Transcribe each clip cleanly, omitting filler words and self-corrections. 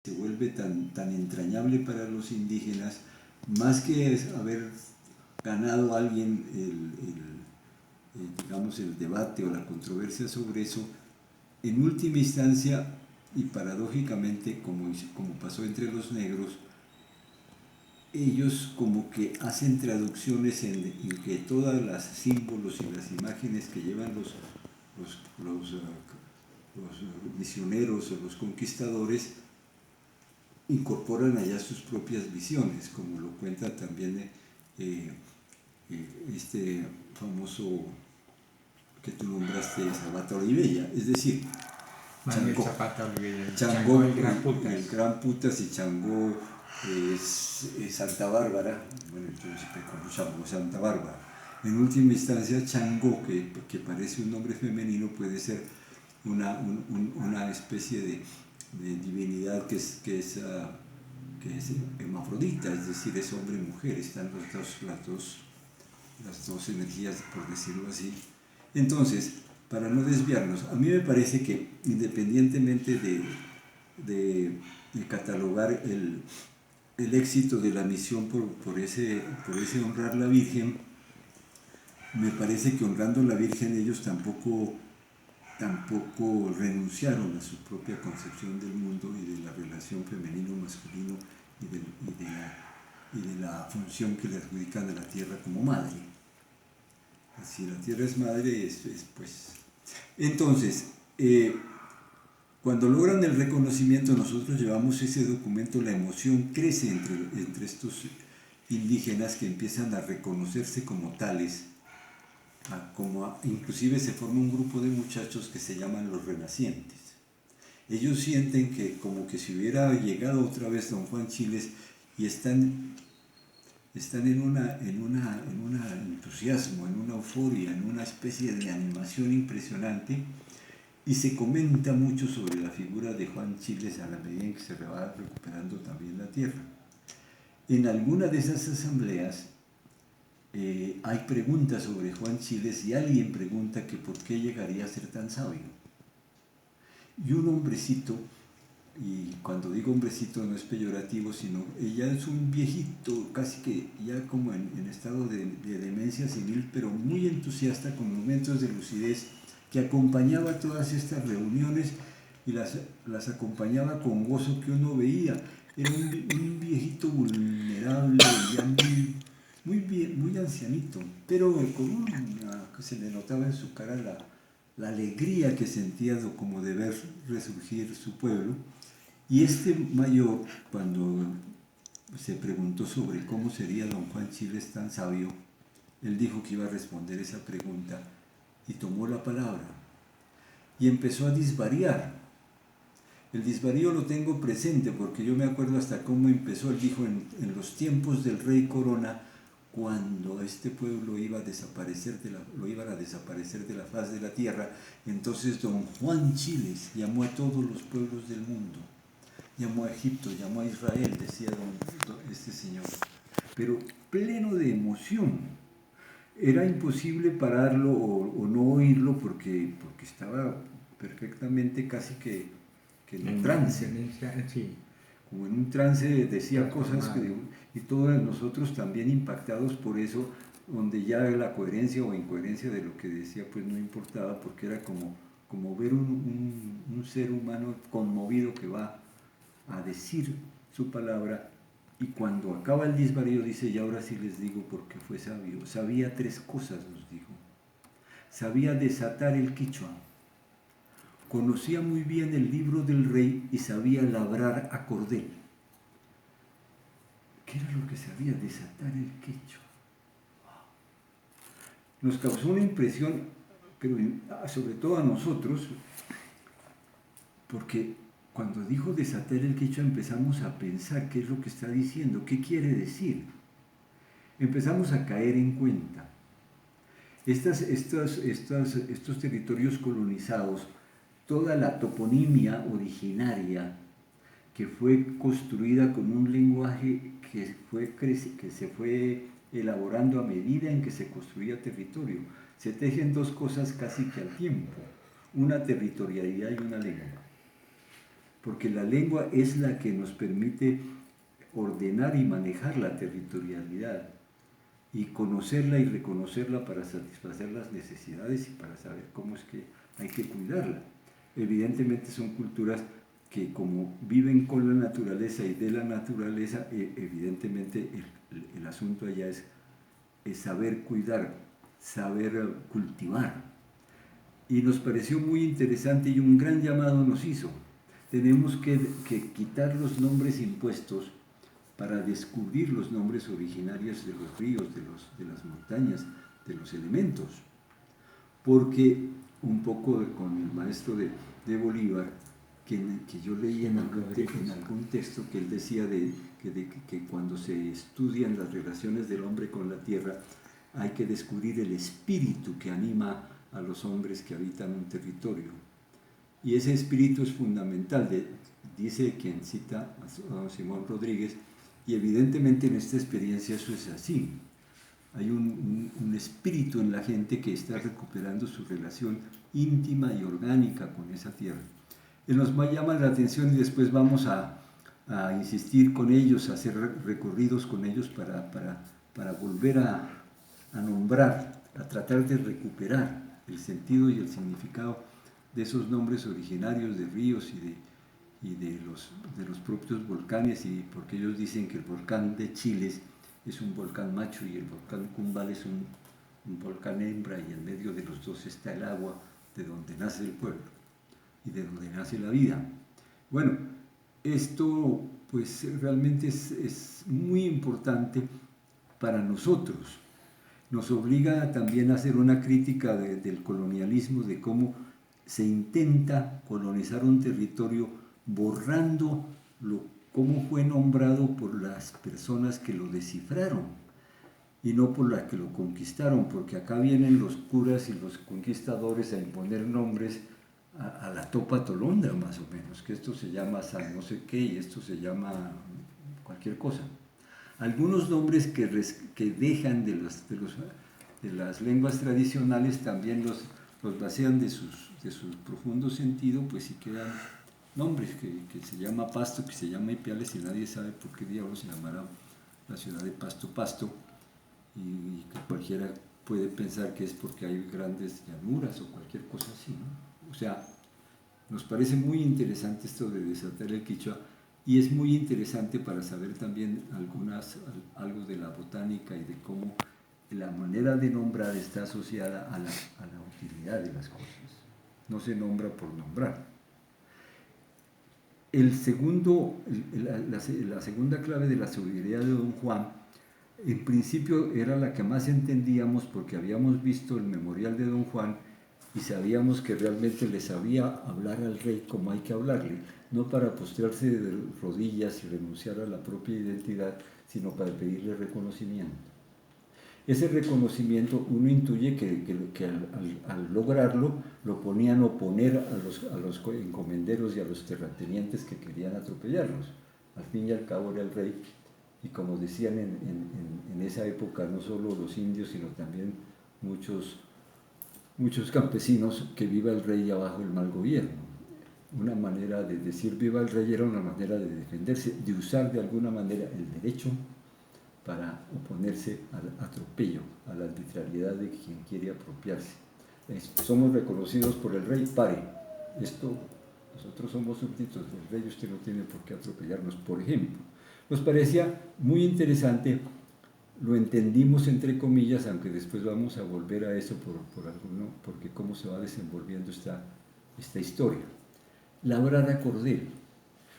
se vuelve tan entrañable para los indígenas, más que haber ganado alguien digamos, el debate o la controversia sobre eso, en última instancia, y paradójicamente, como pasó entre los negros, ellos como que hacen traducciones en que todas las símbolos y las imágenes que llevan los misioneros o los conquistadores incorporan allá sus propias visiones, como lo cuenta también este famoso que tú nombraste, Zapata Olivella, es decir, Manuel Changó. Zapata Olivella, Changó, el Gran Putas. el Gran Putas, y Changó es Santa Bárbara, bueno, el príncipe como Changó Santa Bárbara. En última instancia, Changó, que parece un nombre femenino, puede ser una especie de divinidad que es hermafrodita, es decir, es hombre y mujer, están las dos energías, por decirlo así. Entonces, para no desviarnos, a mí me parece que independientemente de catalogar el éxito de la misión por ese honrar la Virgen, me parece que honrando a la Virgen ellos tampoco renunciaron a su propia concepción del mundo y de la relación femenino-masculino y de la función que le adjudican a la tierra como madre. Si la tierra es madre, pues... Entonces, cuando logran el reconocimiento, nosotros llevamos ese documento, la emoción crece entre estos indígenas que empiezan a reconocerse como tales, inclusive se forma un grupo de muchachos que se llaman los renacientes. Ellos sienten que como que si hubiera llegado otra vez don Juan Chiles y están en un entusiasmo, en una euforia, en una especie de animación impresionante, y se comenta mucho sobre la figura de Juan Chiles a la medida en que se va recuperando también la tierra. En alguna de esas asambleas hay preguntas sobre Juan Chiles y alguien pregunta que por qué llegaría a ser tan sabio. Y un hombrecito, y cuando digo hombrecito no es peyorativo, sino ella es un viejito, casi que ya como en estado de demencia senil, pero muy entusiasta, con momentos de lucidez, que acompañaba todas estas reuniones y las acompañaba con gozo que uno veía. Era un viejito vulnerable, ya muy ancianito, pero con que se le notaba en su cara la alegría que sentía como de ver resurgir su pueblo. Y este mayor, cuando se preguntó sobre cómo sería don Juan Chiles tan sabio, él dijo que iba a responder esa pregunta y tomó la palabra y empezó a disvariar. El disvarío lo tengo presente porque yo me acuerdo hasta cómo empezó. Él dijo en los tiempos del rey Corona, cuando este pueblo iba a desaparecer lo iban a desaparecer de la faz de la tierra, entonces don Juan Chiles llamó a todos los pueblos del mundo, llamó a Egipto, llamó a Israel, decía este señor, pero pleno de emoción. Era imposible pararlo o no oírlo porque estaba perfectamente casi que en un trance. Sí. Como en un trance decía cosas y todos nosotros también impactados por eso, donde ya la coherencia o incoherencia de lo que decía pues no importaba, porque era como ver un ser humano conmovido que va a decir su palabra, y cuando acaba el disvarío dice: y ahora sí les digo porque fue sabio. Sabía tres cosas, nos dijo. Sabía desatar el quichua, conocía muy bien el libro del rey y sabía labrar a cordel. ¿Qué era lo que sabía? Desatar el quechua. Nos causó una impresión, pero sobre todo a nosotros, porque cuando dijo desatar el quechua empezamos a pensar qué es lo que está diciendo, qué quiere decir. Empezamos a caer en cuenta. Estos territorios colonizados, toda la toponimia originaria que fue construida con un lenguaje que se fue elaborando a medida en que se construía territorio. Se tejen dos cosas casi que al tiempo, una territorialidad y una lengua. porque la lengua es la que nos permite ordenar y manejar la territorialidad y conocerla y reconocerla para satisfacer las necesidades y para saber cómo es que hay que cuidarla. Evidentemente son culturas que como viven con la naturaleza y de la naturaleza, evidentemente el asunto allá es saber cuidar, saber cultivar. Y nos pareció muy interesante y un gran llamado nos hizo. Tenemos que quitar los nombres impuestos para descubrir los nombres originarios de los ríos, de las montañas, de los elementos. Porque un poco con el maestro de Bolívar, que yo leí en algún texto que él decía que cuando se estudian las relaciones del hombre con la tierra, hay que descubrir el espíritu que anima a los hombres que habitan un territorio. Y ese espíritu es fundamental, dice quien cita a Simón Rodríguez, y evidentemente en esta experiencia eso es así. Hay un espíritu en la gente que está recuperando su relación íntima y orgánica con esa tierra. Él nos llama la atención y después vamos a insistir con ellos, a hacer recorridos con ellos para volver a nombrar, a tratar de recuperar el sentido y el significado de esos nombres originarios de ríos y de los propios volcanes, y porque ellos dicen que el volcán de Chiles es un volcán macho y el volcán Cumbal es un volcán hembra, y en medio de los dos está el agua de donde nace el pueblo y de donde nace la vida. Bueno, esto pues realmente es muy importante para nosotros. Nos obliga también a hacer una crítica del colonialismo, de cómo se intenta colonizar un territorio borrando cómo fue nombrado por las personas que lo descifraron y no por las que lo conquistaron, porque acá vienen los curas y los conquistadores a imponer nombres a la topa tolondra, más o menos, que esto se llama San no sé qué y esto se llama cualquier cosa. Algunos nombres que dejan de las lenguas tradicionales también los vacían de su profundo sentido, pues si quedan nombres que se llama Pasto, que se llama Ipiales, y nadie sabe por qué diablos se llamará la ciudad de Pasto, y que cualquiera puede pensar que es porque hay grandes llanuras o cualquier cosa así, ¿no? O sea, nos parece muy interesante esto de desatar el quichua, y es muy interesante para saber también algo de la botánica y de cómo la manera de nombrar está asociada a la utilidad de las cosas. No se nombra por nombrar. La segunda clave de la sabiduría de Don Juan, en principio era la que más entendíamos porque habíamos visto el memorial de Don Juan y sabíamos que realmente le sabía hablar al rey como hay que hablarle, no para postrarse de rodillas y renunciar a la propia identidad, sino para pedirle reconocimiento. Ese reconocimiento uno intuye que al lograrlo lo ponían a oponer a los encomenderos y a los terratenientes que querían atropellarlos. Al fin y al cabo era el rey, y como decían en esa época, no solo los indios, sino también muchos campesinos, que viva el rey abajo el mal gobierno. Una manera de decir viva el rey era una manera de defenderse, de usar de alguna manera el derecho para oponerse al atropello, a la arbitrariedad de quien quiere apropiarse. Somos reconocidos por el rey, pare. Nosotros somos súbditos del rey, usted no tiene por qué atropellarnos, por ejemplo. Nos parecía muy interesante, lo entendimos entre comillas, aunque después vamos a volver a eso porque cómo se va desenvolviendo esta historia. Labrar a cordel.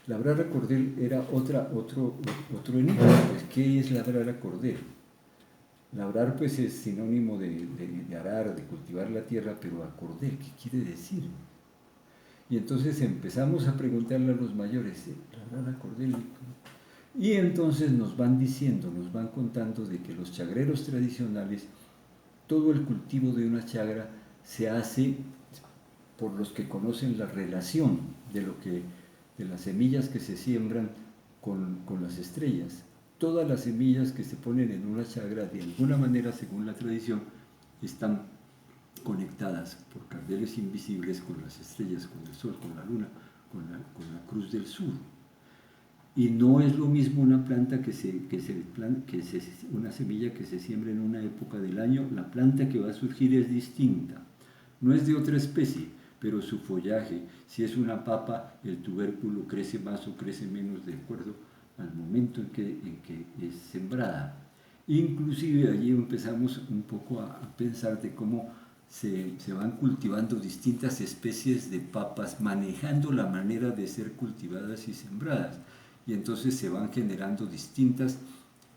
Labrar a cordel era otro enigma. Pues, ¿qué es labrar a cordel? Labrar pues es sinónimo de arar, de cultivar la tierra, pero a cordel, ¿qué quiere decir? Y entonces empezamos a preguntarle a los mayores, labrar a cordel. Y entonces nos van contando de que los chagreros tradicionales, todo el cultivo de una chagra se hace por los que conocen la relación de las semillas que se siembran con las estrellas. Todas las semillas que se ponen en una chagra, de alguna manera, según la tradición, están conectadas por cardeles invisibles con las estrellas, con el sol, con la luna, con la Cruz del Sur. Y no es lo mismo una planta una semilla que se siembra en una época del año, la planta que va a surgir es distinta. No es de otra especie, pero su follaje, si es una papa, el tubérculo crece más o crece menos de acuerdo al momento en que es sembrada. Inclusive allí empezamos un poco a pensar de cómo se van cultivando distintas especies de papas, manejando la manera de ser cultivadas y sembradas. Y entonces se van generando distintas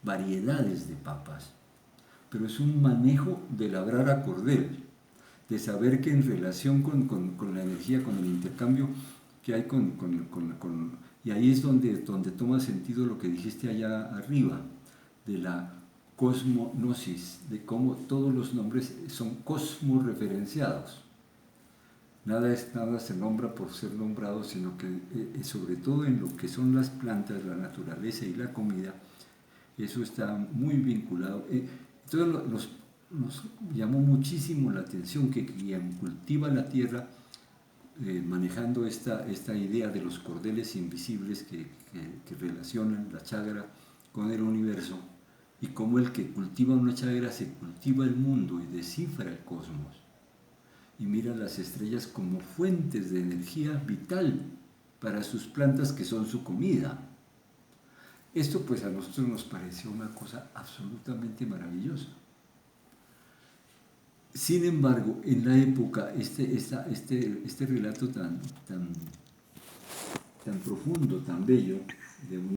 variedades de papas. Pero es un manejo de labrar a cordel, de saber que en relación con la energía, con el intercambio que hay y ahí es donde toma sentido lo que dijiste allá arriba, de la cosmognosis, de cómo todos los nombres son cosmorreferenciados. Nada se nombra por ser nombrado, sino que sobre todo en lo que son las plantas, la naturaleza y la comida, eso está muy vinculado. Entonces nos llamó muchísimo la atención que quien cultiva la tierra, manejando esta idea de los cordeles invisibles que relacionan la chagra con el universo, y cómo el que cultiva una chagra se cultiva el mundo y descifra el cosmos y mira las estrellas como fuentes de energía vital para sus plantas que son su comida. Esto pues a nosotros nos pareció una cosa absolutamente maravillosa. Sin embargo, en la época, este relato tan profundo, tan bello, de un